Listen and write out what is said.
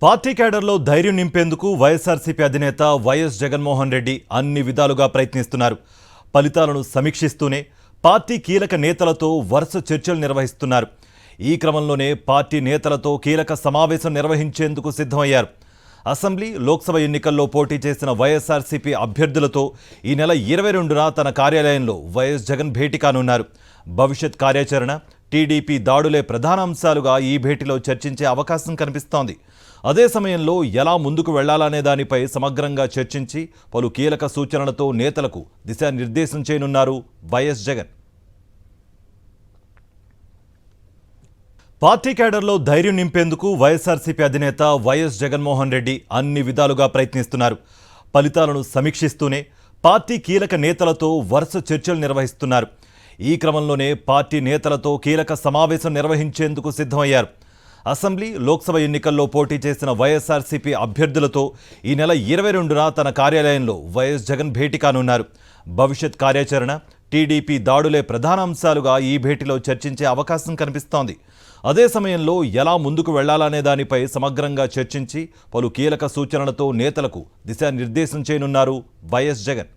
Party క్యాడర్లో ధైర్యం నింపేందుకు వైఎస్ఆర్సీపీ అధినేత వైఎస్ జగన్మోహన్ రెడ్డి అన్ని విధాలుగా ప్రయత్నిస్తున్నారు. ఫలితాలను సమీక్షిస్తూనే పార్టీ కీలక నేతలతో వరుస చర్చలు నిర్వహిస్తున్నారు. ఈ క్రమంలోనే పార్టీ నేతలతో కీలక సమావేశం నిర్వహించేందుకు సిద్ధమయ్యారు. అసెంబ్లీ, లోక్సభ ఎన్నికల్లో పోటీ చేసిన వైఎస్ఆర్సీపీ అభ్యర్థులతో ఈ నెల 22న తన కార్యాలయంలో వైఎస్ జగన్ భేటీ కానున్నారు. భవిష్యత్ కార్యాచరణ, టీడీపీ దాడులే ప్రధాన అంశాలుగా ఈ భేటీలో చర్చించే అవకాశం కనిపిస్తోంది. అదే సమయంలో ఎలా ముందుకు వెళ్లాలనే దానిపై సమగ్రంగా చర్చించి పలు కీలక సూచనలతో నేతలకు దిశానిర్దేశం చేయనున్నారు వైఎస్ జగన్. పార్టీ క్యాడర్లో ధైర్యం నింపేందుకు వైఎస్ఆర్సీపీ అధినేత వైఎస్ జగన్మోహన్ రెడ్డి అన్ని విధాలుగా ప్రయత్నిస్తున్నారు. ఫలితాలను సమీక్షిస్తూనే పార్టీ కీలక నేతలతో వరుస చర్చలు నిర్వహిస్తున్నారు. ఈ క్రమంలోనే పార్టీ నేతలతో కీలక సమావేశం నిర్వహించేందుకు సిద్ధమయ్యారు. అసెంబ్లీ, లోక్సభ ఎన్నికల్లో పోటీ చేసిన వైఎస్ఆర్సీపీ అభ్యర్థులతో ఈ నెల 22న తన కార్యాలయంలో వైఎస్ జగన్ భేటీ కానున్నారు. భవిష్యత్ కార్యాచరణ, టీడీపీ దాడులే ప్రధాన అంశాలుగా ఈ భేటీలో చర్చించే అవకాశం కనిపిస్తోంది. అదే సమయంలో ఎలా ముందుకు వెళ్లాలనే దానిపై సమగ్రంగా చర్చించి పలు కీలక సూచనలతో నేతలకు దిశానిర్దేశం చేయనున్నారు వైఎస్ జగన్.